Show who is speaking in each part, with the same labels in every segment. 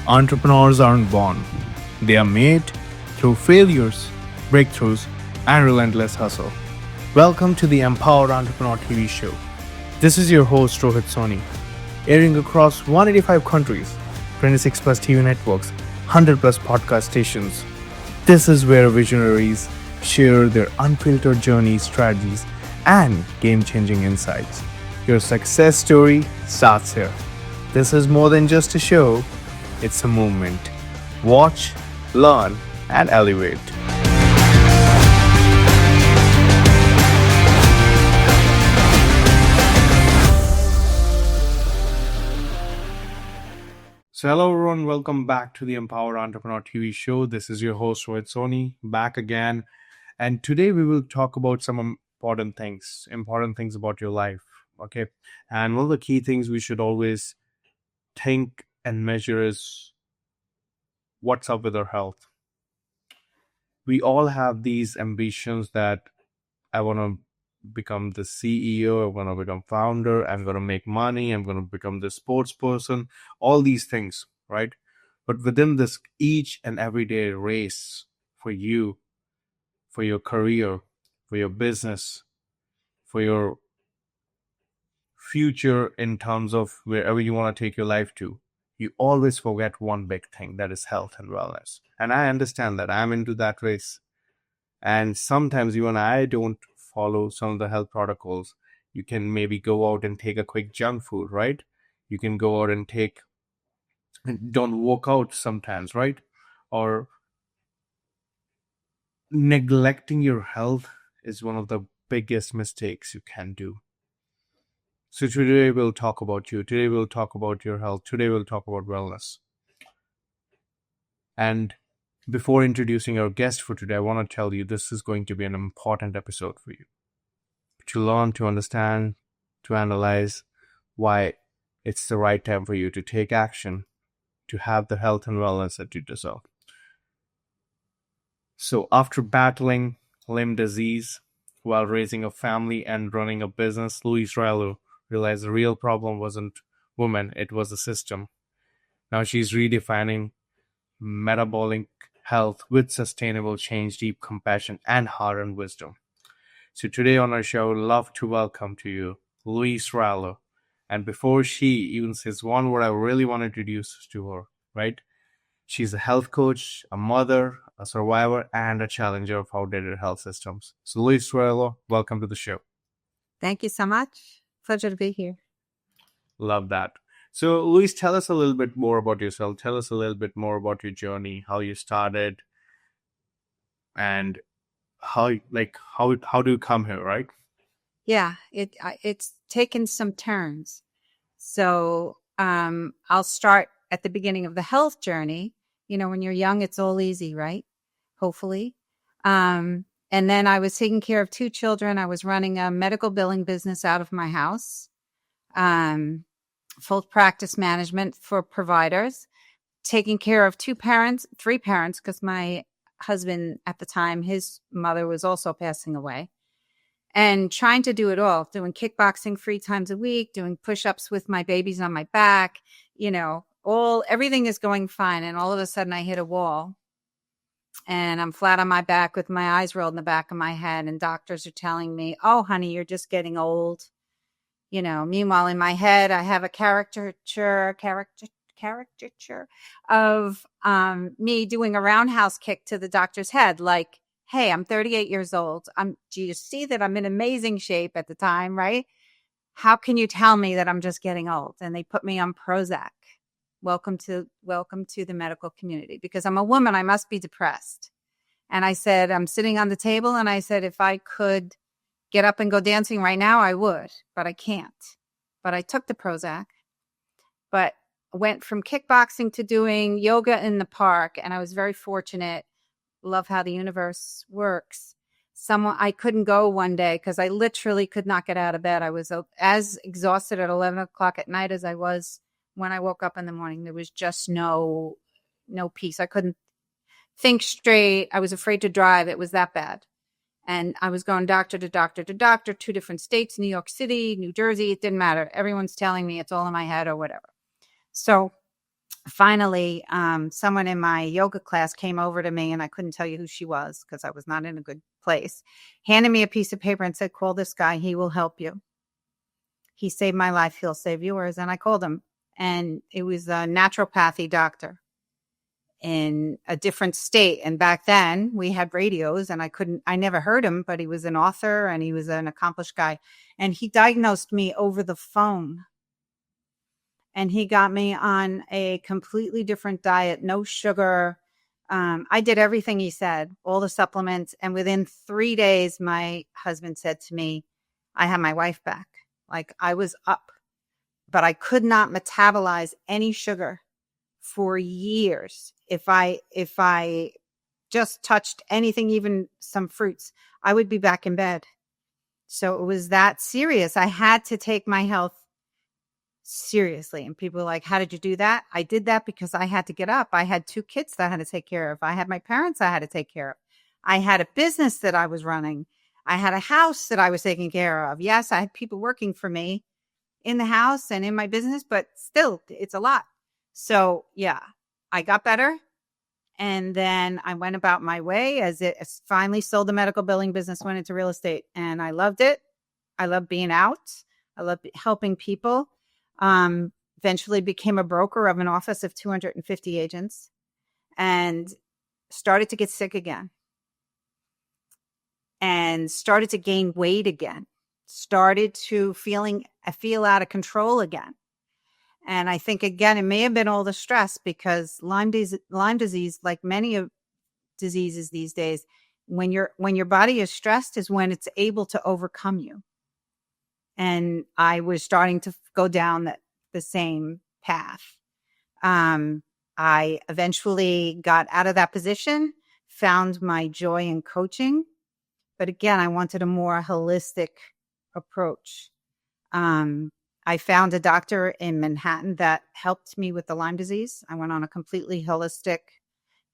Speaker 1: Entrepreneurs aren't born, they are made through failures, breakthroughs, and relentless hustle. Welcome to the Empowered Entrepreneur TV show. This is your host Rohit Soni, airing across 185 countries, 26 plus TV networks, 100 plus podcast stations. This is where visionaries share their unfiltered journeys, strategies, and game-changing insights. Your success story starts here. This is more than just a show, it's a movement. Watch, learn, and elevate. So hello everyone, welcome back to the Empowered Entrepreneur TV show. This is your host Rohit Soni, back again. And today we will talk about some important things about your life. Okay. And one of the key things we should always think and measure is what's up with our health. We all have these ambitions that I want to become the CEO, I want to become founder, I'm going to make money, I'm going to become the sports person, all these things, right? But within this each and everyday race for you, for your career, for your business, for your future in terms of wherever you want to take your life to, you always forget one big thing, that is health and wellness. And I understand that. I'm into that race. And sometimes even I don't follow some of the health protocols. You can maybe go out and take a quick junk food, right? You can go out and don't work out sometimes, right? Or neglecting your health is one of the biggest mistakes you can do. So today we'll talk about you. Today we'll talk about your health. Today we'll talk about wellness. And before introducing our guest for today, I want to tell you this is going to be an important episode for you. To learn, to understand, to analyze why it's the right time for you to take action, to have the health and wellness that you deserve. So after battling Lyme disease while raising a family and running a business, Louise Ryllo realized the real problem wasn't women, it was the system. Now she's redefining metabolic health with sustainable change, deep compassion, and hard-earned wisdom. So today on our show, I'd love to welcome to you Louise Ryllo. And before she even says one word, I really want to introduce to her, right? She's a health coach, a mother, a survivor, and a challenger of outdated health systems. So Louise Ryllo, welcome to the show.
Speaker 2: Thank you so much. Pleasure to be here.
Speaker 1: Love that. So Louise, tell us a little bit more about yourself. Tell us a little bit more about your journey, how you started, and how do you come here, right?
Speaker 2: Yeah, it's taken some turns. So I'll start at the beginning of the health journey. You know, when you're young, it's all easy, right? Hopefully. And then I was taking care of two children. I was running a medical billing business out of my house, full practice management for providers, taking care of three parents, because my husband at the time, his mother was also passing away, and trying to do it all, doing kickboxing 3 times a week, doing push-ups with my babies on my back, you know, everything is going fine. And all of a sudden I hit a wall and I'm flat on my back with my eyes rolled in the back of my head. And doctors are telling me, oh, honey, you're just getting old. You know, meanwhile, in my head, I have a caricature of me doing a roundhouse kick to the doctor's head. Like, hey, I'm 38 years old. Do you see that I'm in amazing shape at the time, right? How can you tell me that I'm just getting old? And they put me on Prozac. Welcome to the medical community. Because I'm a woman, I must be depressed. And I said, I'm sitting on the table, and I said, if I could get up and go dancing right now, I would, but I can't. But I took the Prozac, but went from kickboxing to doing yoga in the park. And I was very fortunate. Love how the universe works. I couldn't go one day because I literally could not get out of bed. I was as exhausted at 11 o'clock at night as I was when I woke up in the morning. There was just no peace. I couldn't think straight. I was afraid to drive. It was that bad. And I was going doctor to doctor to doctor, 2 different states, New York City, New Jersey. It didn't matter. Everyone's telling me it's all in my head or whatever. So finally, someone in my yoga class came over to me, and I couldn't tell you who she was because I was not in a good place, handed me a piece of paper and said, call this guy. He will help you. He saved my life. He'll save yours. And I called him, and it was a naturopathy doctor in a different state. And back then we had radios, and I never heard him, but he was an author and he was an accomplished guy. And he diagnosed me over the phone. And he got me on a completely different diet, no sugar. I did everything he said, all the supplements. And within 3 days, my husband said to me, I have my wife back. Like, I was up, but I could not metabolize any sugar for years. If I just touched anything, even some fruits, I would be back in bed. So it was that serious. I had to take my health seriously. And people were like, how did you do that? I did that because I had to get up. I had 2 kids that I had to take care of. I had my parents I had to take care of. I had a business that I was running. I had a house that I was taking care of. Yes, I had people working for me in the house and in my business, but still, it's a lot. So yeah, I got better. And then I went about my way as it finally sold the medical billing business, went into real estate, and I loved it. I love being out. I love helping people. Eventually became a broker of an office of 250 agents and started to get sick again and started to gain weight again, started to feel out of control again. And I think, again, it may have been all the stress because Lyme disease, like many of diseases these days, when your body is stressed is when it's able to overcome you. And I was starting to go down the same path. I eventually got out of that position, found my joy in coaching. But again, I wanted a more holistic approach. I found a doctor in Manhattan that helped me with the Lyme disease. I went on a completely holistic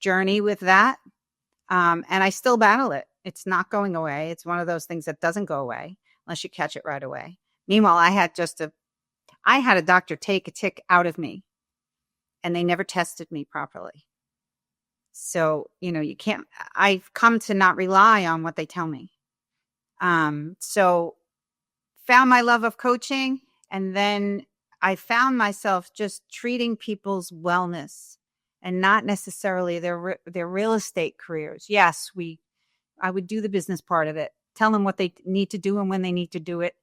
Speaker 2: journey with that. And I still battle it. It's not going away. It's one of those things that doesn't go away unless you catch it right away. Meanwhile, I had a doctor take a tick out of me, and they never tested me properly. So, I've come to not rely on what they tell me. So found my love of coaching, and then I found myself just treating people's wellness and not necessarily their real estate careers. Yes, I would do the business part of it, tell them what they need to do and when they need to do it.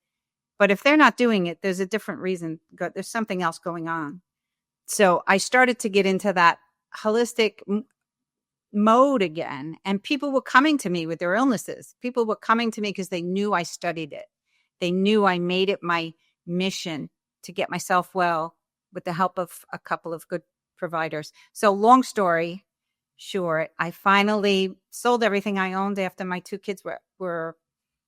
Speaker 2: But if they're not doing it, there's a different reason. There's something else going on. So I started to get into that holistic mode again. And people were coming to me with their illnesses. People were coming to me because they knew I studied it. They knew I made it my mission to get myself well with the help of a couple of good providers. So long story short, I finally sold everything I owned after my 2 kids were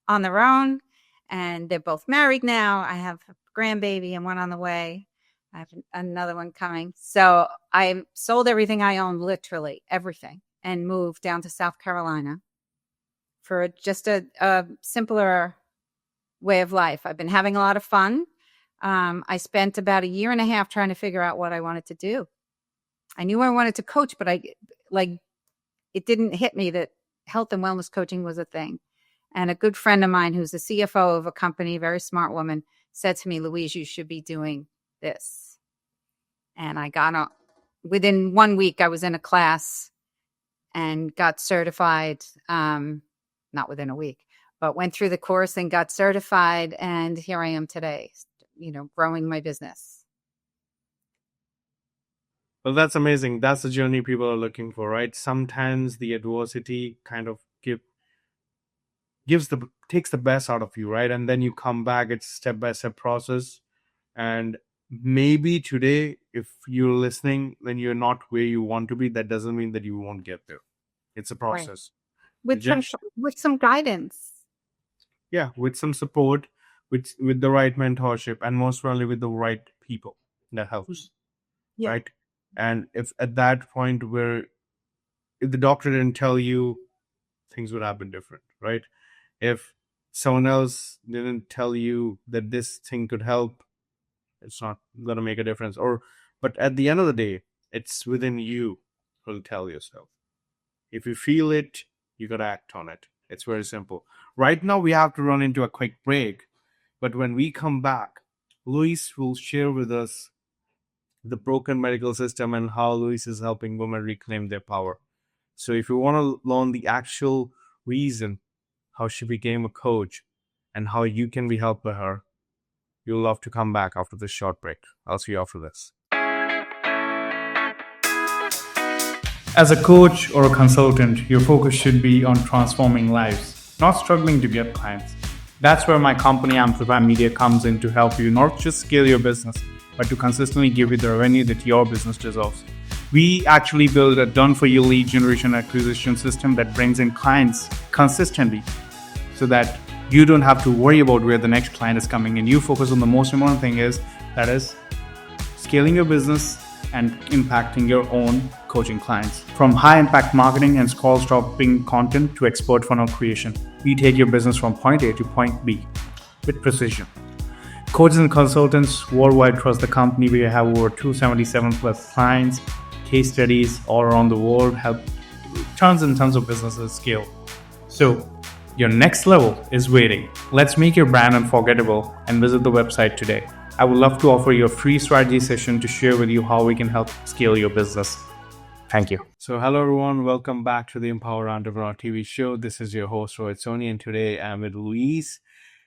Speaker 2: on their own. And they're both married now. I have a grandbaby and one on the way. I have another one coming. So I sold everything I owned, literally everything, and moved down to South Carolina for just a simpler way of life. I've been having a lot of fun. I spent about 1.5 years trying to figure out what I wanted to do. I knew I wanted to coach, but it didn't hit me that health and wellness coaching was a thing. And a good friend of mine who's the CFO of a company, very smart woman, said to me, Louise, you should be doing this. And I got on. Within 1 week, I was in a class and got certified. Not within a week, but went through the course and got certified. And here I am today, growing my business.
Speaker 1: Well, that's amazing. That's the journey people are looking for, right? Sometimes the adversity kind of takes the best out of you, right? And then you come back. It's step-by-step process. And maybe today, if you're listening, then you're not where you want to be. That doesn't mean that you won't get there. It's a process.
Speaker 2: Right. With some guidance.
Speaker 1: Yeah, with some support, with the right mentorship, and most probably with the right people, that helps. Yeah. Right? And if at that point where if the doctor didn't tell you, things would have been different, right? If someone else didn't tell you that this thing could help, it's not going to make a difference. But at the end of the day, It's within you to tell yourself. If you feel it, you got to act on it. It's very simple. Right now, we have to run into a quick break. But when we come back, Louise will share with us the broken medical system and how Louise is helping women reclaim their power. So if you want to learn the actual reason how she became a coach and how you can be helped by her, you'll love to come back after this short break. I'll see you after this. As a coach or a consultant, your focus should be on transforming lives, not struggling to get clients. That's where my company Amplify Media comes in to help you not just scale your business, but to consistently give you the revenue that your business deserves. We actually build a done-for-you lead generation acquisition system that brings in clients consistently so that you don't have to worry about where the next client is coming in. You focus on the most important thing that is scaling your business and impacting your own coaching clients. From high impact marketing and scroll stopping content to expert funnel creation, we take your business from point A to point B with precision. Coaches and consultants worldwide trust the company. We have over 277 plus clients, case studies all around the world, help tons and tons of businesses scale. So your next level is waiting. Let's make your brand unforgettable and visit the website today. I would love to offer you a free strategy session to share with you how we can help scale your business. Thank you. So hello everyone, welcome back to the Empower Entrepreneur TV show. This is your host Rohit Soni, and today I'm with Louise.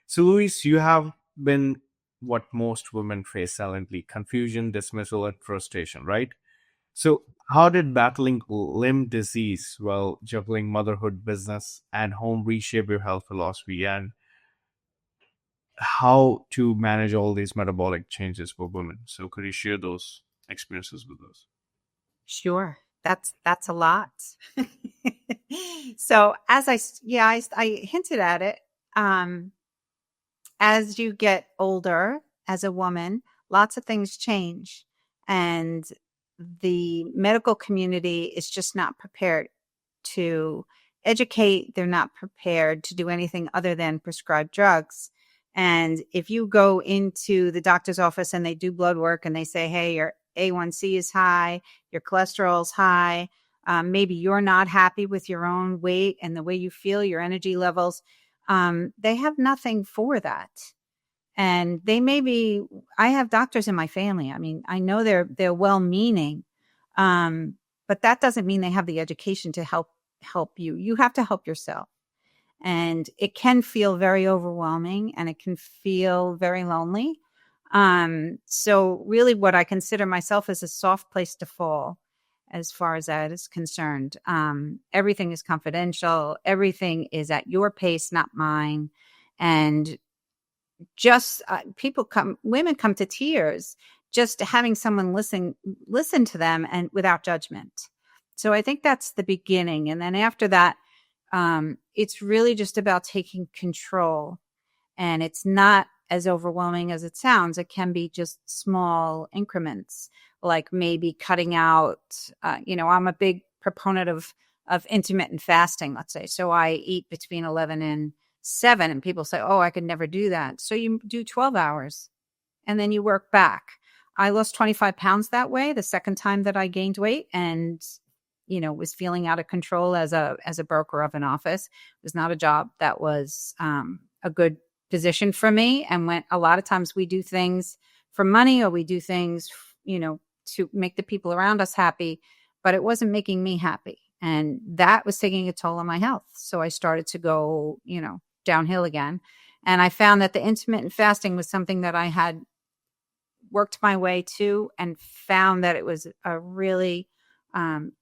Speaker 1: So Louise, you have been what most women face silently: confusion, dismissal, and frustration, right? So how did battling Lyme disease while juggling motherhood, business, and home reshape your health philosophy, and how to manage all these metabolic changes for women? So could you share those experiences with us?
Speaker 2: Sure. That's a lot. So I hinted at it. As you get older as a woman, lots of things change, and the medical community is just not prepared to educate. They're not prepared to do anything other than prescribe drugs. And if you go into the doctor's office and they do blood work and they say, hey, your A1C is high, your cholesterol is high, maybe you're not happy with your own weight and the way you feel, your energy levels, they have nothing for that. And I have doctors in my family. I mean, I know they're well-meaning, but that doesn't mean they have the education to help you. You have to help yourself. And it can feel very overwhelming and it can feel very lonely. So really what I consider myself is a soft place to fall as far as that is concerned. Everything is confidential. Everything is at your pace, not mine. And just women come to tears just having someone listen to them and without judgment. So I think that's the beginning. And then after that, it's really just about taking control, and it's not as overwhelming as it sounds. It can be just small increments, like maybe cutting out, I'm a big proponent of intermittent fasting, let's say. So I eat between 11 and 7, and people say, oh, I could never do that. So you do 12 hours and then you work back. I lost 25 pounds that way, the second time that I gained weight, and was feeling out of control as a broker of an office. It was not a job that was a good position for me. And when a lot of times we do things for money, or we do things, to make the people around us happy, but it wasn't making me happy. And that was taking a toll on my health. So I started to go, downhill again. And I found that the intermittent fasting was something that I had worked my way to, and found that it was a really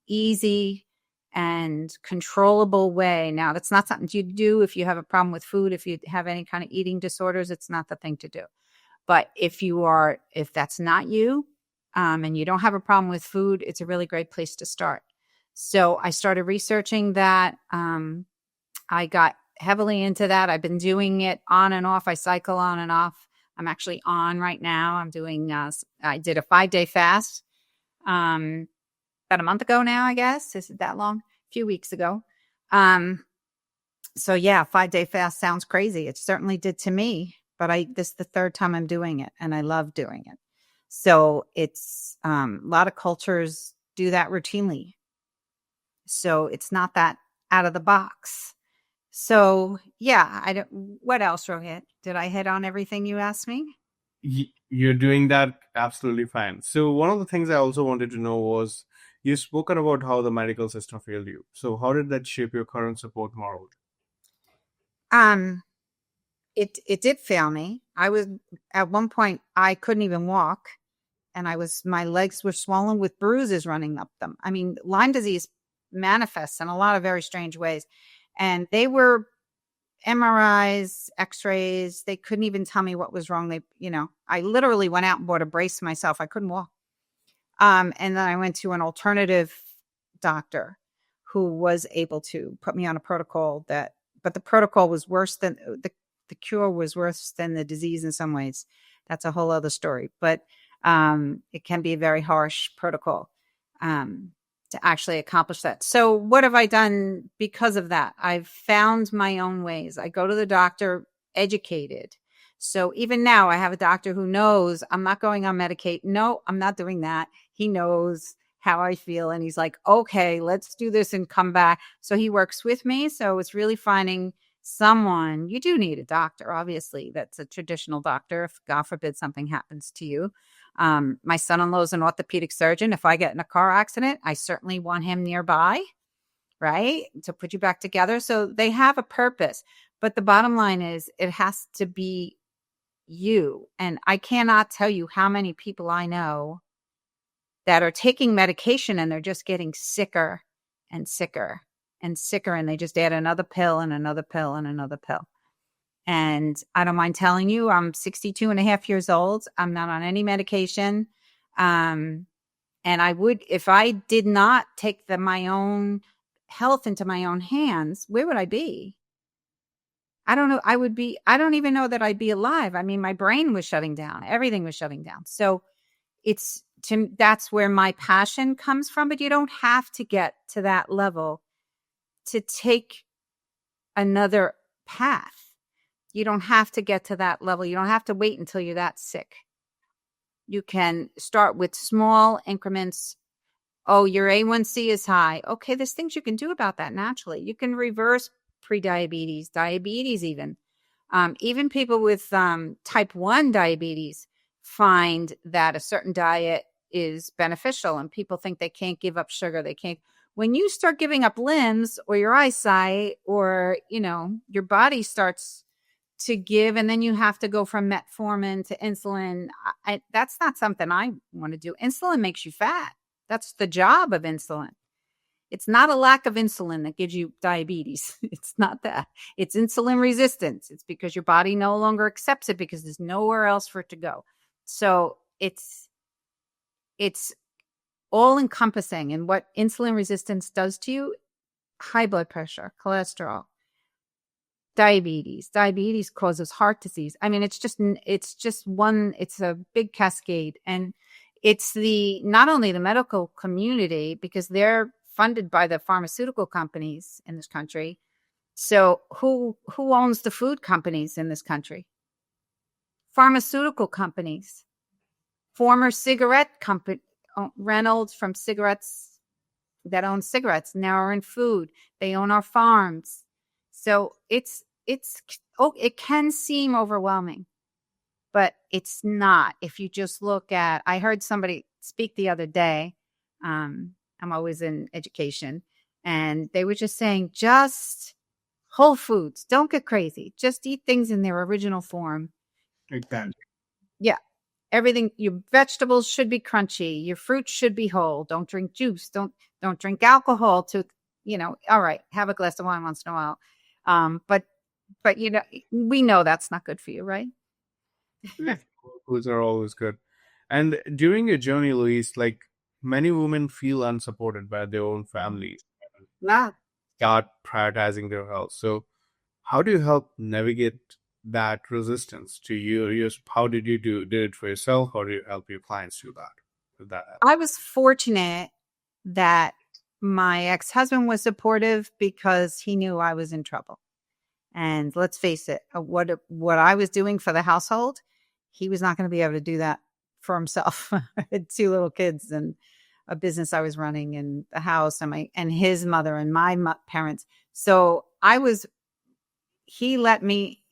Speaker 2: easy and controllable way. Now, that's not something you do if you have a problem with food. If you have any kind of eating disorders, it's not the thing to do. But if that's not you, and you don't have a problem with food, it's a really great place to start. So I started researching that. I got heavily into that. I've been doing it on and off. I cycle on and off. I'm actually on right now. I did a 5-day fast about a month ago now, I guess. Is it that long? A few weeks ago. So yeah, 5-day fast sounds crazy. It certainly did to me, but this is the third time I'm doing it, and I love doing it. So it's a lot of cultures do that routinely. So it's not that out of the box. So yeah, I don't. What else, Rohit? Did I hit on everything you asked me?
Speaker 1: You're doing that absolutely fine. So one of the things I also wanted to know was you've spoken about how the medical system failed you. So how did that shape your current support model?
Speaker 2: Um, it did fail me. I was at one point I couldn't even walk, and my legs were swollen with bruises running up them. I mean, Lyme disease manifests in a lot of very strange ways, and they were MRIs, X-rays. They couldn't even tell me what was wrong. I literally went out and bought a brace myself. I couldn't walk. And then I went to an alternative doctor who was able to put me on a protocol but the protocol was worse than the cure was worse than the disease in some ways. That's a whole other story, but it can be a very harsh protocol to actually accomplish that. So what have I done because of that? I've found my own ways. I go to the doctor educated. So even now I have a doctor who knows I'm not going on Medicaid. No, I'm not doing that. He knows how I feel. And he's like, okay, let's do this and come back. So he works with me. So it's really finding someone. You do need a doctor, obviously. That's a traditional doctor. If God forbid something happens to you. My son-in-law is an orthopedic surgeon. If I get in a car accident, I certainly want him nearby, right? To put you back together. So they have a purpose. But the bottom line is it has to be you. And I cannot tell you how many people I know that are taking medication and they're just getting sicker and sicker and sicker. And they just add another pill and another pill and another pill. And I don't mind telling you, I'm 62 and a half years old. I'm not on any medication. And I would, if I did not take my own health into my own hands, where would I be? I don't know. I don't even know that I'd be alive. I mean, my brain was shutting down. Everything was shutting down. So that's where my passion comes from. But you don't have to get to that level to take another path. You don't have to get to that level. You don't have to wait until you're that sick. You can start with small increments. Oh, your A1C is high. Okay, there's things you can do about that naturally. You can reverse prediabetes, diabetes even. Even people with type 1 diabetes find that a certain diet is beneficial, and people think they can't give up sugar. They can't. When you start giving up limbs or your eyesight or, your body starts to give, and then you have to go from metformin to insulin. That's not something I want to do. Insulin makes you fat. That's the job of insulin. It's not a lack of insulin that gives you diabetes. It's not that. It's insulin resistance. It's because your body no longer accepts it because there's nowhere else for it to go. So it's all encompassing. And what insulin resistance does to you, high blood pressure, cholesterol, diabetes. Diabetes causes heart disease. I mean, it's a big cascade. And it's not only the medical community, because they're funded by the pharmaceutical companies in this country. So who owns the food companies in this country? Pharmaceutical companies. Former cigarette company, Reynolds from cigarettes that own cigarettes now are in food. They own our farms. So it can seem overwhelming, but it's not. If you just look at, I heard somebody speak the other day. I'm always in education, and they were just saying, just whole foods. Don't get crazy. Just eat things in their original form.
Speaker 1: Exactly.
Speaker 2: Yeah. Everything, your vegetables should be crunchy. Your fruit should be whole. Don't drink juice. Don't drink alcohol all right, have a glass of wine once in a while. But we know that's not good for you, right?
Speaker 1: Foods are always good. And during your journey, Louise, like many women feel unsupported by their own families,
Speaker 2: Yeah.
Speaker 1: start prioritizing their health. So how do you help navigate that resistance to you? How did you did it for yourself? How do you help your clients do that? With that,
Speaker 2: I was fortunate that my ex-husband was supportive because he knew I was in trouble. And let's face it, what I was doing for the household, he was not going to be able to do that for himself. I had two little kids, and a business I was running in the house, and his mother and my parents. So he let me,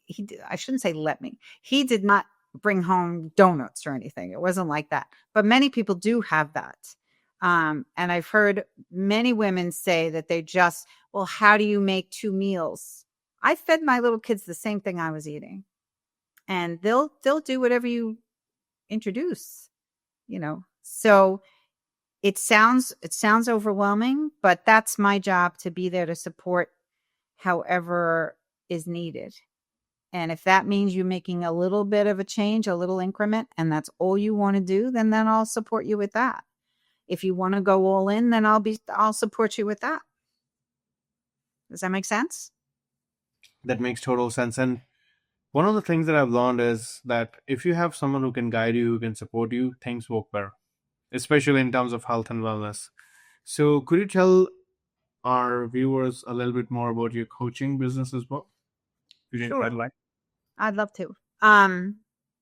Speaker 2: I shouldn't say let me, he did not bring home donuts or anything. It wasn't like that. But many people do have that. And I've heard many women say that they just, well, how do you make 2 meals? I fed my little kids the same thing I was eating, and they'll do whatever you introduce, So it sounds overwhelming, but that's my job, to be there to support however is needed. And if that means you making a little bit of a change, a little increment, and that's all you want to do, then I'll support you with that. If you want to go all in, then I'll support you with that. Does that make sense?
Speaker 1: That makes total sense. And one of the things that I've learned is that if you have someone who can guide you, who can support you, things work better, especially in terms of health and wellness. So could you tell our viewers a little bit more about your coaching business as well? You didn't
Speaker 2: Sure.
Speaker 1: quite like.
Speaker 2: I'd love to.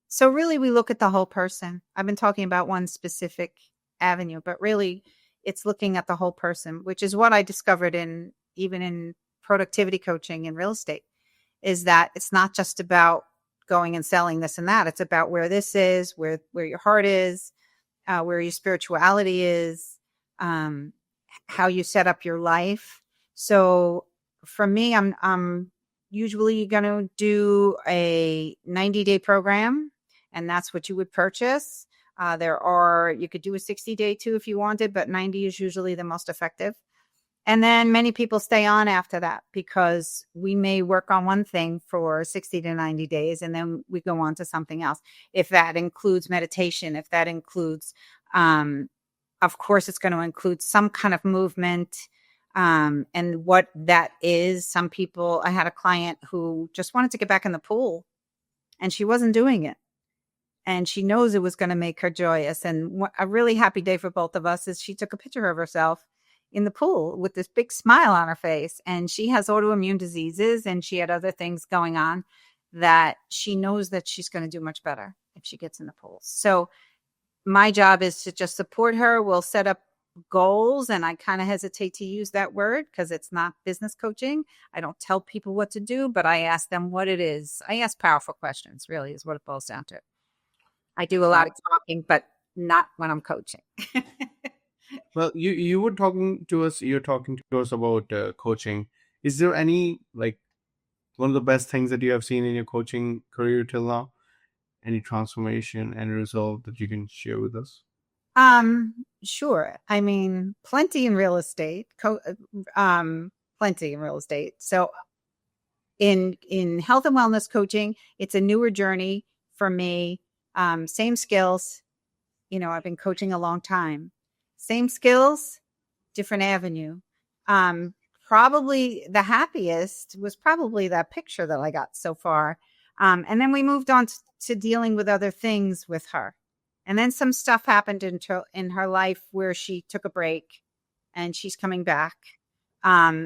Speaker 2: So really we look at the whole person. I've been talking about one specific avenue, but really it's looking at the whole person, which is what I discovered even in productivity coaching in real estate, is that it's not just about going and selling this and that. It's about where this is, where your heart is, where your spirituality is, how you set up your life. So for me, I'm usually going to do a 90-day program, and that's what you would purchase. You could do a 60-day too if you wanted, but 90 is usually the most effective. And then many people stay on after that, because we may work on one thing for 60 to 90 days and then we go on to something else. If that includes meditation, if that includes, of course, it's going to include some kind of movement. And what that is, I had a client who just wanted to get back in the pool and she wasn't doing it. And she knows it was going to make her joyous. And a really happy day for both of us is she took a picture of herself in the pool with this big smile on her face. And she has autoimmune diseases and she had other things going on that she knows that she's going to do much better if she gets in the pool. So my job is to just support her. We'll set up goals, and I kind of hesitate to use that word because it's not business coaching. I don't tell people what to do, but I ask them what it is. I ask powerful questions, really, is what it boils down to. I do a lot of talking, but not when I'm coaching.
Speaker 1: Well, you were talking to us. You're talking to us about coaching. Is there any, like, one of the best things that you have seen in your coaching career till now? Any transformation and result that you can share with us?
Speaker 2: Sure. I mean, plenty in real estate. Plenty in real estate. So in health and wellness coaching, it's a newer journey for me. Same skills. I've been coaching a long time. Same skills, different avenue. Probably the happiest was probably that picture that I got so far. And then we moved on to dealing with other things with her. And then some stuff happened in her life where she took a break and she's coming back.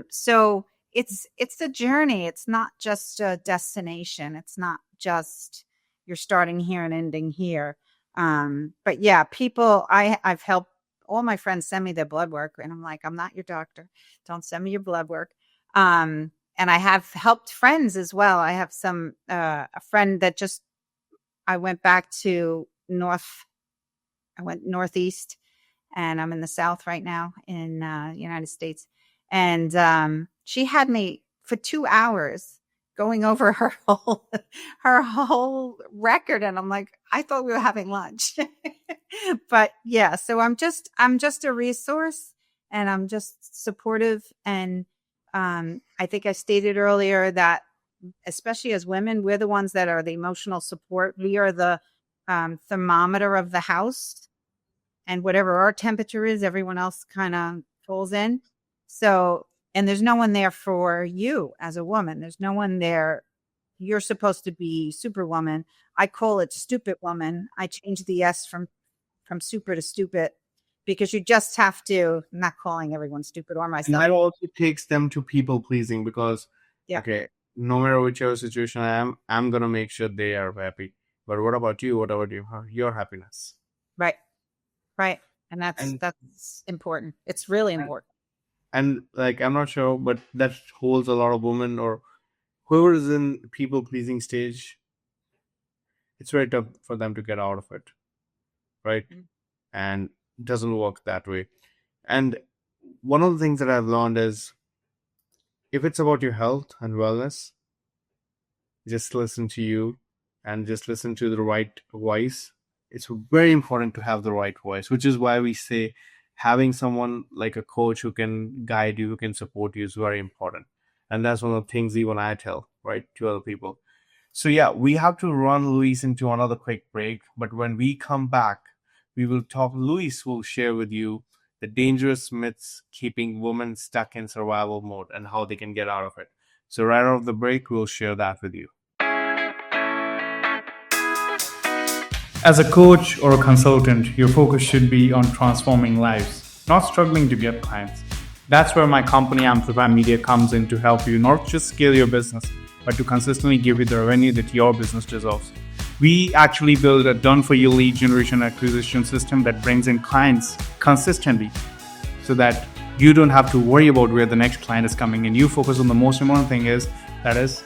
Speaker 2: So it's a journey. It's not just a destination. It's not just you're starting here and ending here. But yeah, I've helped all my friends send me their blood work, and I'm like, I'm not your doctor. Don't send me your blood work. And I have helped friends as well. I have a friend that I went back to I went northeast, and I'm in the South right now in the United States. And she had me for 2 hours going over her whole record. And I'm like, I thought we were having lunch. But yeah, so I'm just a resource, and I'm just supportive. And I think I stated earlier that especially as women, we're the ones that are the emotional support. We are the thermometer of the house, and whatever our temperature is, everyone else kind of falls in. So, and there's no one there for you as a woman. There's no one there. You're supposed to be superwoman. I call it stupid woman. I changed the S from super to stupid, because you just have to, I'm not calling everyone stupid or myself.
Speaker 1: And that also takes them to people pleasing, because,
Speaker 2: Yeah.
Speaker 1: okay, no matter whichever situation I am, I'm going to make sure they are happy. But what about you? What about your happiness?
Speaker 2: Right. And that's
Speaker 1: And
Speaker 2: important. It's really
Speaker 1: and,
Speaker 2: important.
Speaker 1: and like I'm not sure, but that holds a lot of women or whoever is in people pleasing stage. It's very tough for them to get out of it, right?
Speaker 2: Mm.
Speaker 1: And it doesn't work that way. And one of the things that I've learned is if it's about your health and wellness, just listen to you and just listen to the right voice. It's very important to have the right voice, which is why we say having someone like a coach who can guide you, who can support you is very important. And that's one of the things even I tell, right, to other people. So yeah, we have to run Luis into another quick break, but when we come back, we will talk. Luis will share with you the dangerous myths keeping women stuck in survival mode and how they can get out of it. So right out of the break, we'll share that with you. As a coach or a consultant, your focus should be on transforming lives, not struggling to get clients. That's where my company Amplify Media comes in to help you not just scale your business, but to consistently give you the revenue that your business deserves. We actually build a done-for-you lead generation acquisition system that brings in clients consistently so that you don't have to worry about where the next client is coming in. You focus on the most important thing that is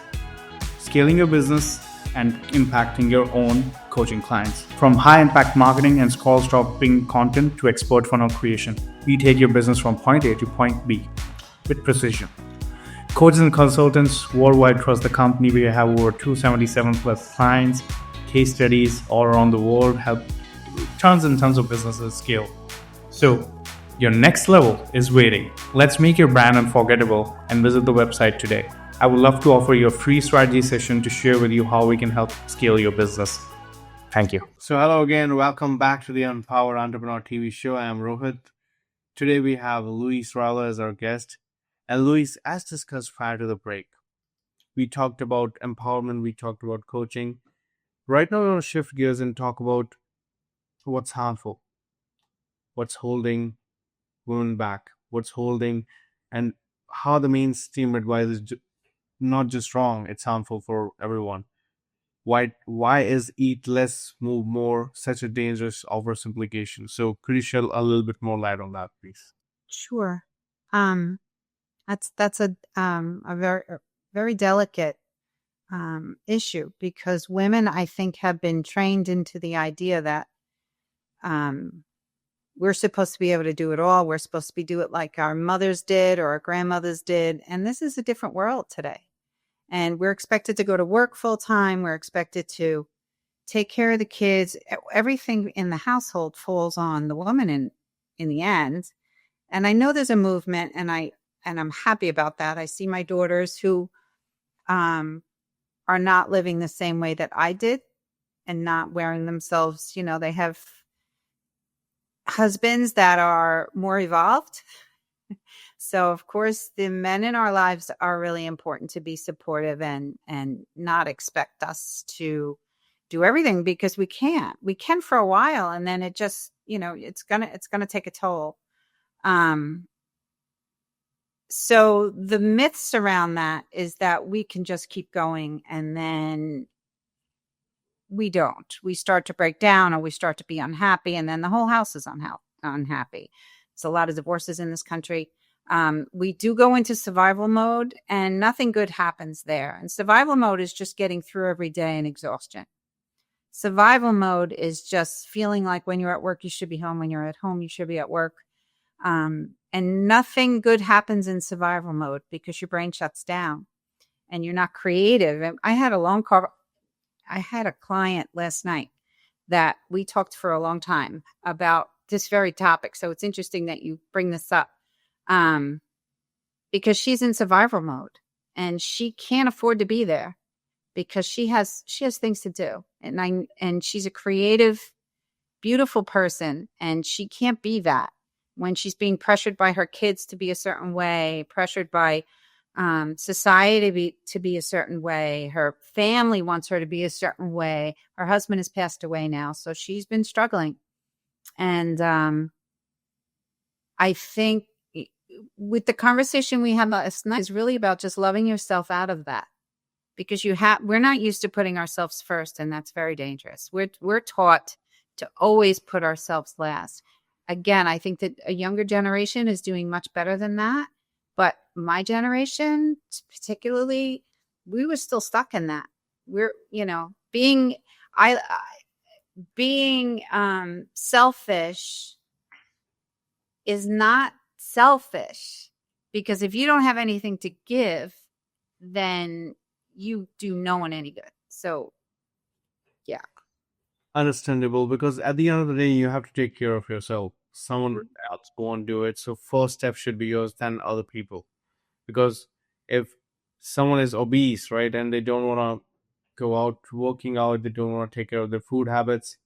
Speaker 1: scaling your business and impacting your own coaching clients. From high impact marketing and scroll stopping content to expert funnel creation, we take your business from point A to point B with precision. Coaches and consultants worldwide trust the company. We have over 277 plus clients, case studies all around the world, help tons and tons of businesses scale. So your next level is waiting. Let's make your brand unforgettable and visit the website today. I would love to offer you a free strategy session to share with you how we can help scale your business. Thank you. So hello again. Welcome back to the Empower Entrepreneur TV show. I am Rohit. Today we have Louise Ryllo as our guest. And Louise, as discussed prior to the break, we talked about empowerment, we talked about coaching. Right now, we want to shift gears and talk about what's harmful, what's holding women back, what's holding, and how the mainstream advice is not just wrong, it's harmful for everyone. Why is eat less, move more such a dangerous oversimplification? So could you shed a little bit more light on that, please?
Speaker 2: Sure. Um, that's a very delicate issue because women, I think, have been trained into the idea that we're supposed to be able to do it all. We're supposed to do it like our mothers did or our grandmothers did. And this is a different world today. And we're expected to go to work full time. We're expected to take care of the kids. Everything in the household falls on the woman in the end. And I know there's a movement and I'm happy about that. I see my daughters who are not living the same way that I did and not wearing themselves, they have husbands that are more evolved. So, of course, the men in our lives are really important to be supportive and not expect us to do everything because we can't. We can for a while, and then it just, it's gonna take a toll. So the myths around that is that we can just keep going, and then we don't. We start to break down, or we start to be unhappy, and then the whole house is unhappy. There's a lot of divorces in this country. We do go into survival mode and nothing good happens there. And survival mode is just getting through every day and exhaustion. Survival mode is just feeling like when you're at work, you should be home. When you're at home, you should be at work. And nothing good happens in survival mode because your brain shuts down and you're not creative. And I had a client last night that we talked for a long time about this very topic. So it's interesting that you bring this up. Because she's in survival mode and she can't afford to be there because she has things to do. And she's a creative, beautiful person. And she can't be that when she's being pressured by her kids to be a certain way, pressured by, society to be a certain way. Her family wants her to be a certain way. Her husband has passed away now. So she's been struggling. And, I think with the conversation we had last night is really about just loving yourself out of that because we're not used to putting ourselves first. And that's very dangerous. We're taught to always put ourselves last. again, I think that a younger generation is doing much better than that. But my generation, particularly, we were still stuck in that. We're, I being selfish is not selfish, because if you don't have anything to give, then you do no one any good. So, yeah.
Speaker 1: Understandable, because at the end of the day, you have to take care of yourself. Someone else won't do it. So first step should be yours, then other people. Because if someone is obese, right, and they don't want to go out working out, they don't want to take care of their food habits,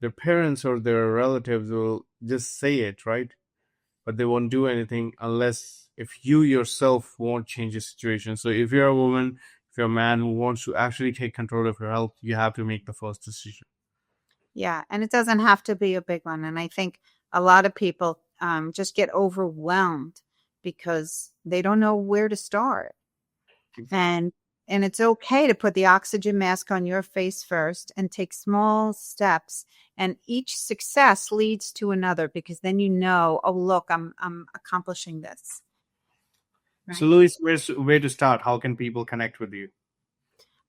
Speaker 1: their parents or their relatives will just say it, right? But they won't do anything unless if you yourself won't change the situation. So if you're a woman, if you're a man who wants to actually take control of your health, you have to make the first decision.
Speaker 2: Yeah, and it doesn't have to be a big one. And I think a lot of people just get overwhelmed because they don't know where to start. And it's okay to put the oxygen mask on your face first and take small steps. And each success leads to another, because then oh, look, I'm accomplishing this.
Speaker 1: So,
Speaker 2: Right.
Speaker 1: Louis, where to start? How can people connect with you?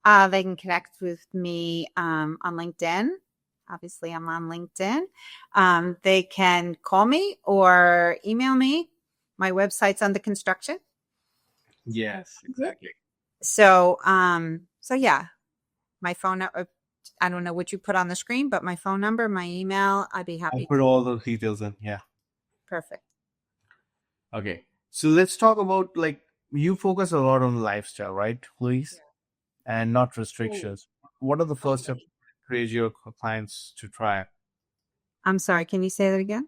Speaker 2: They can connect with me on LinkedIn. Obviously, I'm on LinkedIn. They can call me or email me. My website's under construction.
Speaker 1: Yes, exactly.
Speaker 2: So yeah, my phone number. I don't know what you put on the screen, but my phone number, my email, I'd be
Speaker 1: I'll
Speaker 2: happy
Speaker 1: put
Speaker 2: to.
Speaker 1: all those details in. Yeah.
Speaker 2: Perfect.
Speaker 1: Okay. So let's talk about, like, you focus a lot on lifestyle, right, Louise? And not restrictions. What are the first steps to encourage your clients to try?
Speaker 2: I'm sorry. Can you say that again?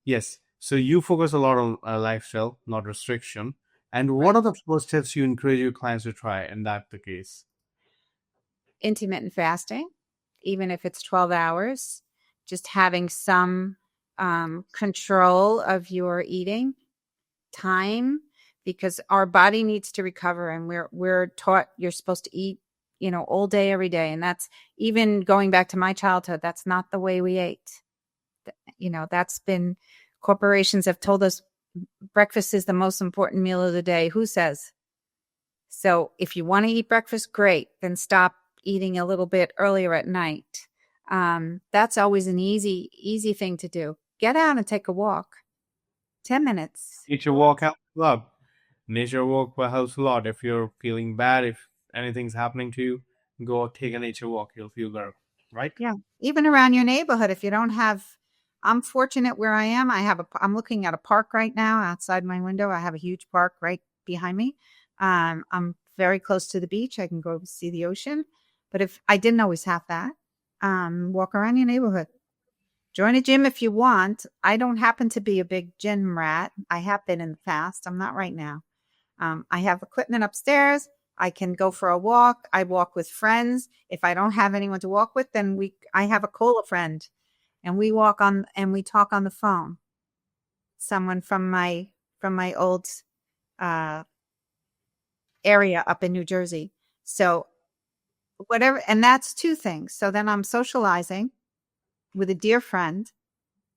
Speaker 1: Yes. So you focus a lot on lifestyle, not restriction. And what
Speaker 2: Right.
Speaker 1: are the first steps you encourage your clients to try in that the case?
Speaker 2: Intermittent fasting, even if it's 12 hours, just having some control of your eating time, because our body needs to recover, and we're taught you're supposed to eat, all day, every day. And that's, even going back to my childhood, that's not the way we ate. That's been, corporations have told us breakfast is the most important meal of the day. Who says? So if you want to eat breakfast, great. Then stop eating a little bit earlier at night. That's always an easy thing to do. Get out and take a walk. 10 minutes.
Speaker 1: Nature walk helps a lot. Nature walk will helps a lot. If you're feeling bad, if anything's happening to you, go take a nature walk. You'll feel better, right?
Speaker 2: Yeah. Even around your neighborhood, if you don't have, I'm fortunate where I am. I'm looking at a park right now outside my window. I have a huge park right behind me. I'm very close to the beach. I can go see the ocean. But if I didn't always have that, walk around your neighborhood. Join a gym if you want. I don't happen to be a big gym rat. I have been in the past. I'm not right now. I have equipment upstairs. I can go for a walk. I walk with friends. If I don't have anyone to walk with, then I have a cola friend, and we talk on the phone. Someone from my old uh, area up in New Jersey. So whatever, and that's two things. So then I'm socializing with a dear friend,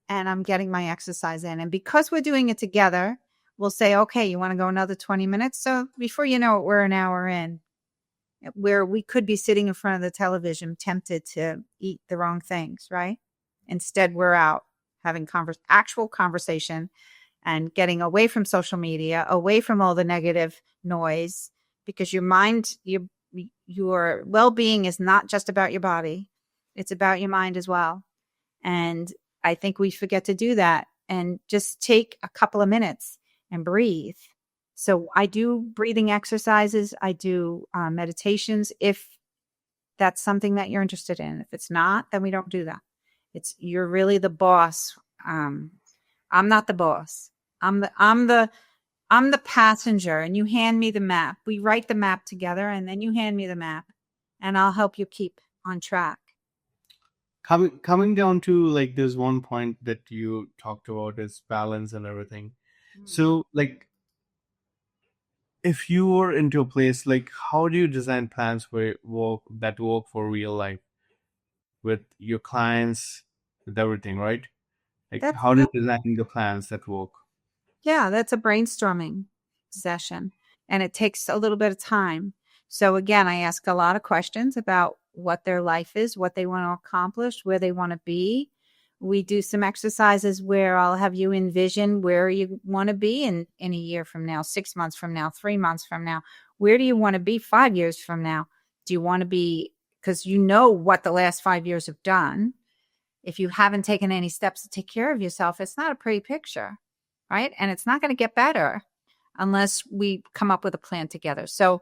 Speaker 2: and I'm getting my exercise in. And because we're doing it together, we'll say, okay, you want to go another 20 minutes? So before you know it, we're an hour in, where we could be sitting in front of the television, tempted to eat the wrong things, right? Instead, we're out having actual conversation and getting away from social media, away from all the negative noise, because your mind, your well-being is not just about your body. It's about your mind as well. And I think we forget to do that, and just take a couple of minutes and breathe. So I do breathing exercises. I do meditations, if that's something that you're interested in. If it's not, then we don't do that. You're really the boss. I'm not the boss. I'm the passenger, and you hand me the map. We write the map together, and then you hand me the map, and I'll help you keep on track.
Speaker 1: Coming down to, like, there's one point that you talked about is balance and everything. So, like, if you were into a place, like, how do you design plans for work for real life with your clients, with everything, right? Like,
Speaker 2: That's
Speaker 1: how does designing the plans that work?
Speaker 2: Yeah, that's a brainstorming session, and it takes a little bit of time. So again, I ask a lot of questions about what their life is, what they want to accomplish, where they want to be. We do some exercises where I'll have you envision where you want to be in a year from now, 6 months from now, 3 months from now. Where do you want to be 5 years from now? Do you want to be, because you know what the last 5 years have done. If you haven't taken any steps to take care of yourself, it's not a pretty picture, right? And it's not going to get better unless we come up with a plan together. So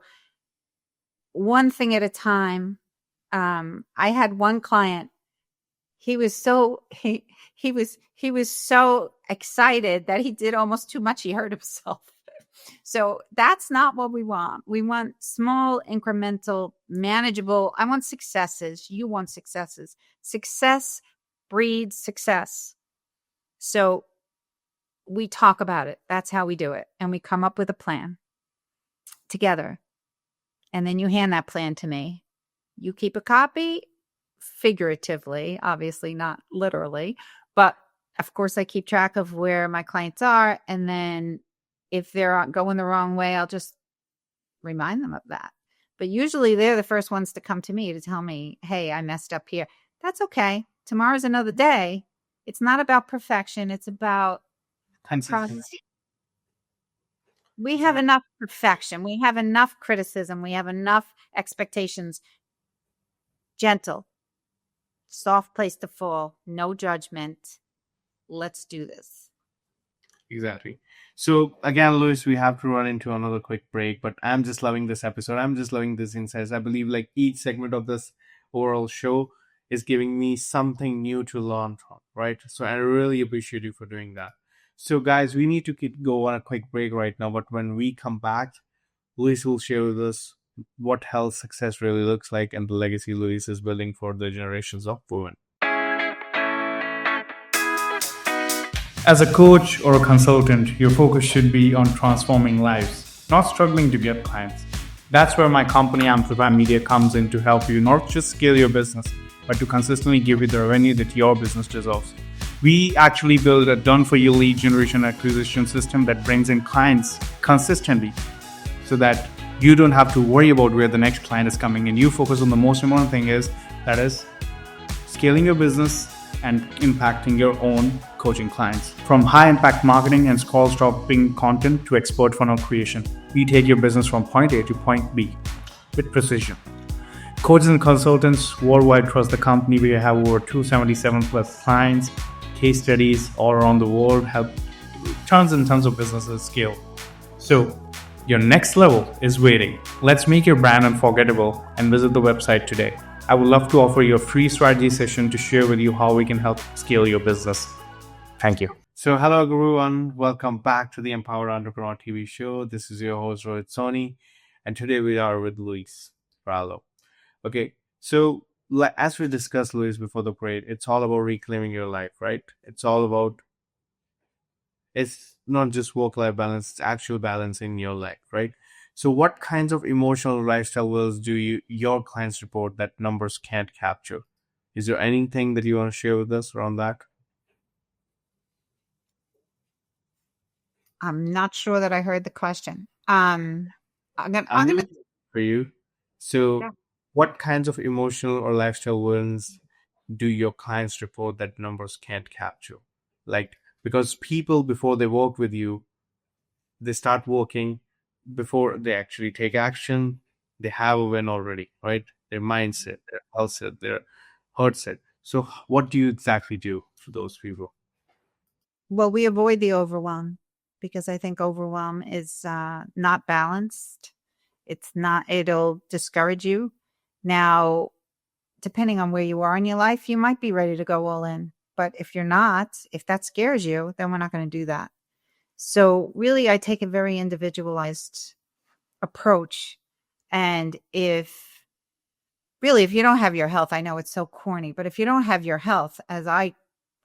Speaker 2: one thing at a time. I had one client. He was so he was so excited that he did almost too much. He hurt himself. So that's not what we want. We want small, incremental, manageable. I want successes. You want successes. Success breeds success. So we talk about it. That's how we do it. And we come up with a plan together. And then you hand that plan to me. You keep a copy, figuratively, obviously not literally, but of course I keep track of where my clients are. And then if they're going the wrong way, I'll just remind them of that. But usually they're the first ones to come to me to tell me, hey, I messed up here. That's okay. Tomorrow's another day. It's not about perfection. It's about process. We have enough perfection. We have enough criticism. We have enough expectations. Gentle, soft place to fall, no judgment. Let's do this.
Speaker 1: Exactly. So again, Louis, we have to run into another quick break, but I'm just loving this episode. I'm just loving this insights. I believe like each segment of this overall show is giving me something new to learn from, right? So I really appreciate you for doing that. So guys, we need to go on a quick break right now, but when we come back, Louis will share with us what health success really looks like and the legacy Louis is building for the generations of women. As a coach or a consultant, your focus should be on transforming lives, not struggling to get clients. That's where my company Amplify Media comes in to help you not just scale your business, but to consistently give you the revenue that your business deserves. We actually build a done-for-you lead generation acquisition system that brings in clients consistently so that you don't have to worry about where the next client is coming in. You focus on the most important thing that is scaling your business and impacting your own coaching clients. From high impact marketing and scroll stopping content to expert funnel creation, we take your business from point A to point B with precision. Coaches and consultants worldwide trust the company. We have over 277 plus clients, case studies all around the world, help tons and tons of businesses scale. So your next level is waiting. Let's make your brand unforgettable and visit the website today. I would love to offer you a free strategy session to share with you how we can help scale your business. Thank you. So hello everyone, welcome back to the Empower Entrepreneur TV show. This is your host Rohit Soni, and today we are with Louise Ryllo. Okay, so as we discussed, Louise, before the break, it's all about reclaiming your life, right? It's not just work-life balance, it's actual balance in your life, right? So what kinds of emotional lifestyle wills do your clients report that numbers can't capture? Is there anything that you want to share with us around that?
Speaker 2: I'm not sure that I heard the question. I'm gonna
Speaker 1: For you. So
Speaker 2: yeah.
Speaker 1: what kinds of emotional or lifestyle wins do your clients report that numbers can't capture? Like, because people, before they work with you, they start working before they actually take action. They have a win already, right? Their mindset, their health set, their heart set. So what do you exactly do for those people?
Speaker 2: Well, we avoid the overwhelm because I think overwhelm is not balanced. It'll discourage you. Now, depending on where you are in your life, you might be ready to go all in. But if you're not, if that scares you, then we're not going to do that. So really, I take a very individualized approach. And if you don't have your health, I know it's so corny, but if you don't have your health, as I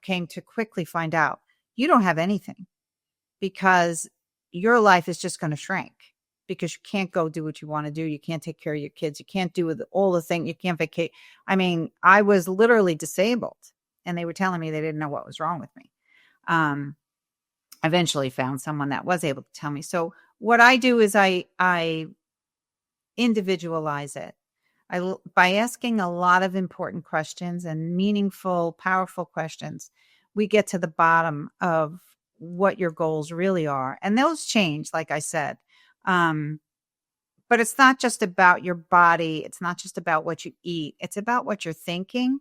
Speaker 2: came to quickly find out, you don't have anything, because your life is just going to shrink because you can't go do what you want to do. You can't take care of your kids. You can't do all the things. You can't vacate. I mean, I was literally disabled and they were telling me they didn't know what was wrong with me. Um, eventually found someone that was able to tell me. So what I do is I individualize it. By asking a lot of important questions and meaningful, powerful questions, we get to the bottom of what your goals really are. And those change, like I said. But it's not just about your body. It's not just about what you eat. It's about what you're thinking.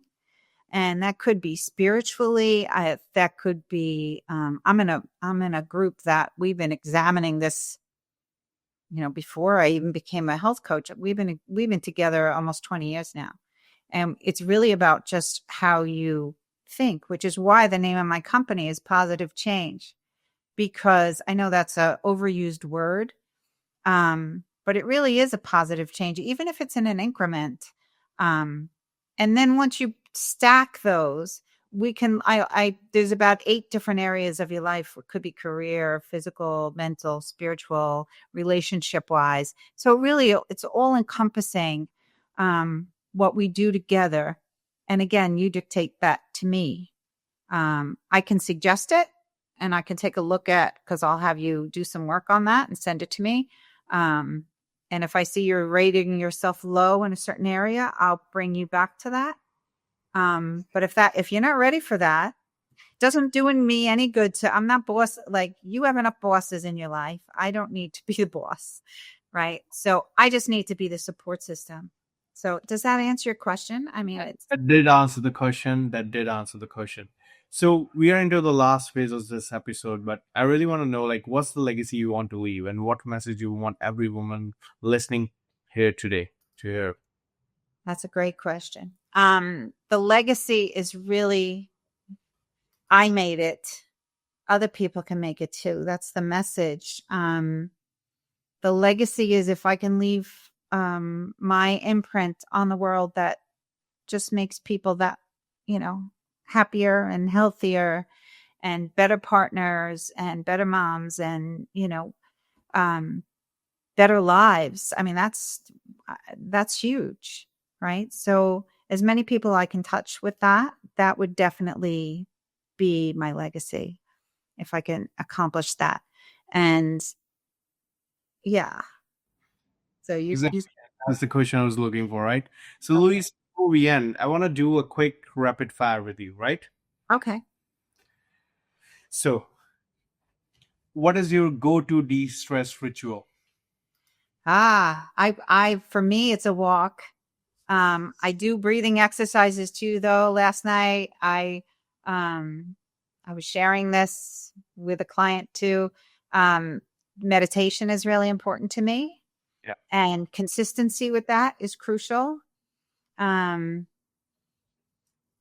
Speaker 2: And that could be spiritually. That could be, I'm in a group that we've been examining this, before I even became a health coach. We've been together almost 20 years now. And it's really about just how you think, which is why the name of my company is Positive Change, because I know that's a overused word. But it really is a positive change, even if it's in an increment. And then once you stack those, there's about 8 different areas of your life. It could be career, physical, mental, spiritual, relationship wise. So really it's all encompassing, what we do together. And again, you dictate that to me. I can suggest it and I can take a look at, because I'll have you do some work on that and send it to me. And if I see you're rating yourself low in a certain area, I'll bring you back to that. But if you're not ready for that, it doesn't do me any good I'm not boss. Like, you have enough bosses in your life. I don't need to be the boss. Right. So I just need to be the support system. So does that answer your question? I mean,
Speaker 1: That did answer the question. That did answer the question. So we are into the last phase of this episode, but I really want to know, like, what's the legacy you want to leave, and what message you want every woman listening here today to hear.
Speaker 2: that's a great question. The legacy is really, I made it. Other people can make it too. That's the message. The legacy is if I can leave my imprint on the world that just makes people that, happier and healthier and better partners and better moms and, better lives. I mean, that's huge, right? So as many people I can touch with that would definitely be my legacy if I can accomplish that. And yeah. So
Speaker 1: Exactly. That's the question I was looking for, right? So, Louise, before we end, I want to do a quick rapid fire with you, right?
Speaker 2: okay.
Speaker 1: So, what is your go-to de-stress ritual?
Speaker 2: For me, it's a walk. I do breathing exercises too, though. Last night, I was sharing this with a client too. Meditation is really important to me.
Speaker 1: Yeah.
Speaker 2: And consistency with that is crucial.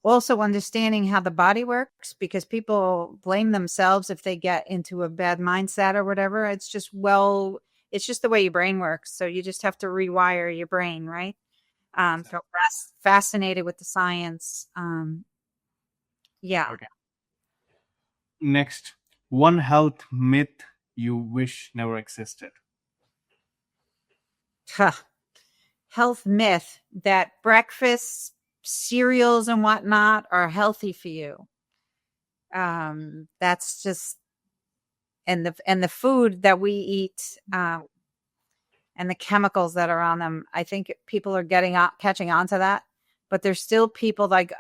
Speaker 2: Also understanding how the body works, because people blame themselves if they get into a bad mindset or whatever. It's just the way your brain works. So you just have to rewire your brain, right? So fascinated with the science. Yeah.
Speaker 1: Okay. Next, one health myth you wish never existed.
Speaker 2: Health myth that breakfast, cereals and whatnot are healthy for you. That's just, and the food that we eat, and the chemicals that are on them. I think people are catching on to that, but there's still people like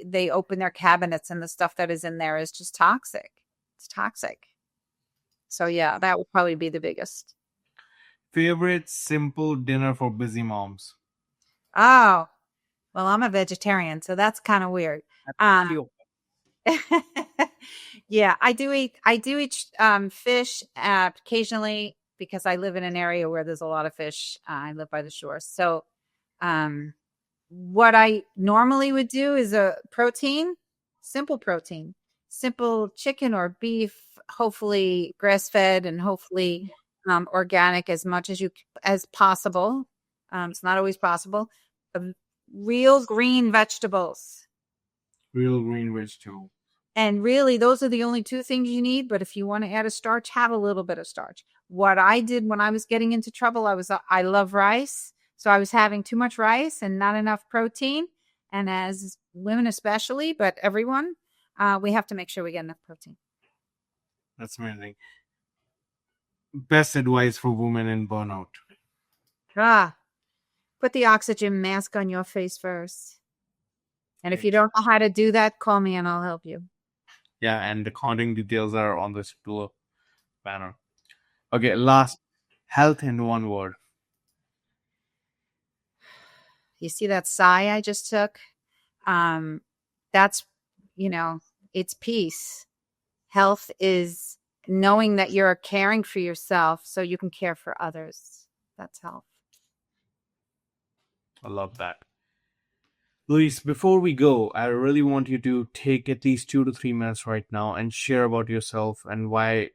Speaker 2: they open their cabinets and the stuff that is in there is just toxic. It's toxic. So yeah, that would probably be the biggest.
Speaker 1: Favorite simple dinner for busy moms?
Speaker 2: Oh, well, I'm a vegetarian, so that's kind of weird. Yeah, I do eat fish occasionally, because I live in an area where there's a lot of fish. I live by the shore. So what I normally would do is a protein, simple chicken or beef, hopefully grass fed and hopefully organic as much as possible. It's not always possible. Real green vegetables.
Speaker 1: Real green vegetable.
Speaker 2: And really, those are the only 2 things you need. But if you want to add a starch, have a little bit of starch. What I did when I was getting into trouble, I love rice. So I was having too much rice and not enough protein. And as women especially, but everyone, we have to make sure we get enough protein.
Speaker 1: That's amazing. Best advice for women in burnout.
Speaker 2: Ah, put the oxygen mask on your face first. And if you don't know how to do that, call me and I'll help you.
Speaker 1: Yeah, and the contact details are on this below banner. Okay, last, health in one word.
Speaker 2: You see that sigh I just took? That's, it's peace. Health is knowing that you're caring for yourself so you can care for others. That's health.
Speaker 1: I love that. Luis, before we go, I really want you to take at least 2 to 3 minutes right now and share about yourself and why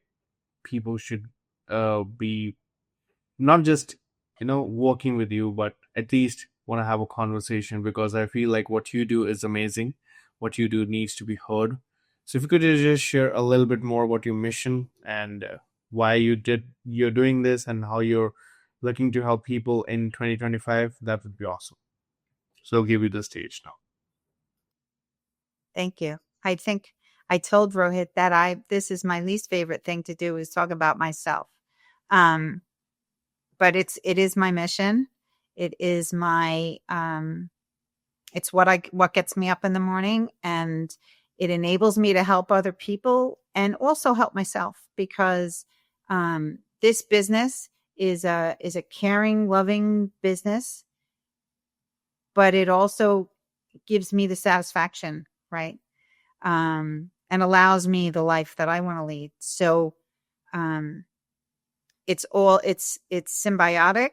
Speaker 1: people should be not just working with you, but at least want to have a conversation, because I feel like what you do is amazing. What you do needs to be heard. So if you could just share a little bit more about your mission and why you're doing this and how you're looking to help people in 2025, that would be awesome. So I'll give you the stage now.
Speaker 2: Thank you. I think I told Rohit that this is my least favorite thing to do, is talk about myself. But it is my mission. It is my it's what gets me up in the morning, and it enables me to help other people and also help myself, because this business is a caring, loving business, but it also gives me the satisfaction, right? And allows me the life that I want to lead. So it's symbiotic,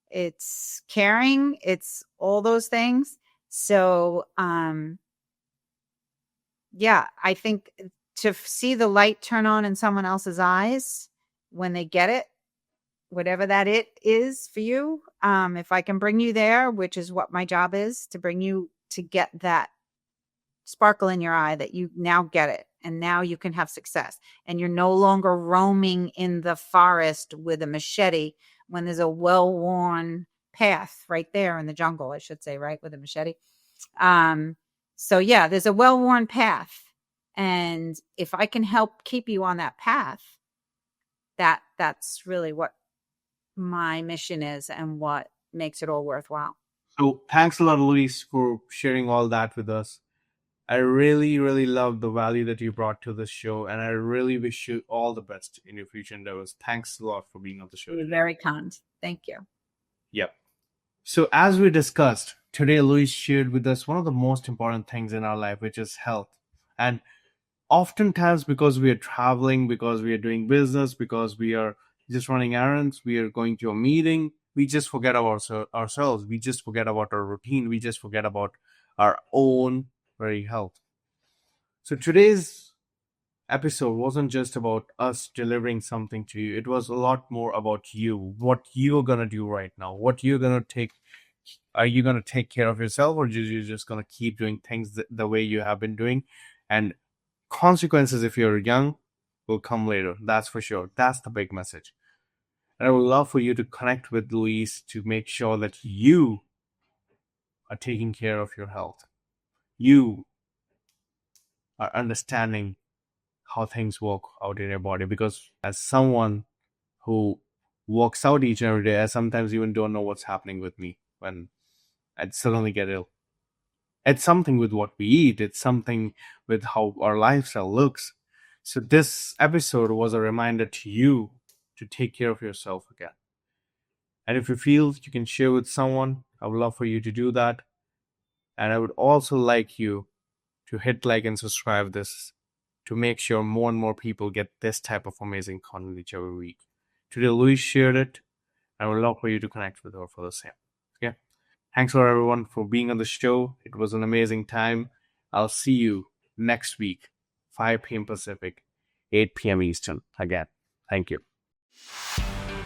Speaker 2: it's caring, it's all those things. So yeah, I think to see the light turn on in someone else's eyes when they get it, whatever that it is for you, if I can bring you there, which is what my job is, to bring you to get that sparkle in your eye, that you now get it, and now you can have success, and you're no longer roaming in the forest with a machete when there's a well-worn path right there in the jungle, I should say, right, with a machete. So yeah, there's a well-worn path, and if I can help keep you on that path, that's really what my mission is and what makes it all worthwhile.
Speaker 1: So thanks a lot, Luis, for sharing all that with us. I really, really love the value that you brought to this show, and I really wish you all the best in your future endeavors. Thanks a lot for being on the show.
Speaker 2: You're very kind. Thank you.
Speaker 1: Yep. So as we discussed, today Luis shared with us one of the most important things in our life, which is health. And oftentimes, because we are traveling, because we are doing business, because we are just running errands, we are going to a meeting, we just forget about ourselves. We just forget about our routine. We just forget about our own very health. So today's episode wasn't just about us delivering something to you. It was a lot more about you, what you're going to do right now, what you're going to take. Are you going to take care of yourself, or are you just going to keep doing things the way you have been doing? And consequences, if you're young, will come later. That's for sure. That's the big message. And I would love for you to connect with Louise to make sure that you are taking care of your health. You are understanding how things work out in your body, because as someone who works out each and every day, I sometimes even don't know what's happening with me when I'd suddenly get ill. It's something with what we eat. It's something with how our lifestyle looks. So this episode was a reminder to you to take care of yourself again. And if you feel you can share with someone, I would love for you to do that. And I would also like you to hit like and subscribe this to make sure more and more people get this type of amazing content each every week. Today, Louise shared it. I would love for you to connect with her for the same. Okay. Thanks for everyone for being on the show. It was an amazing time. I'll see you next week, 5 p.m. Pacific, 8 p.m. Eastern. Again, thank you.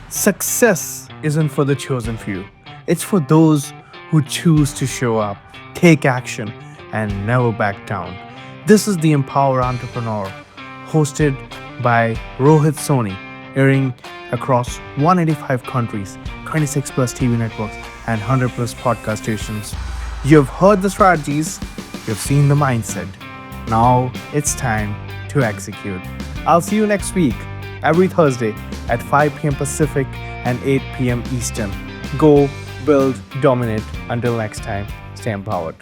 Speaker 1: Success isn't for the chosen few. It's for those who choose to show up, take action, and never back down. This is the Empower Entrepreneur, hosted by Rohit Soni, airing across 185 countries, 26 plus TV networks, and 100 plus podcast stations. You've heard the strategies, you've seen the mindset. Now it's time to execute. I'll see you next week, every Thursday at 5 p.m. Pacific and 8 p.m. Eastern. Go, build, dominate. Until next time, stay empowered.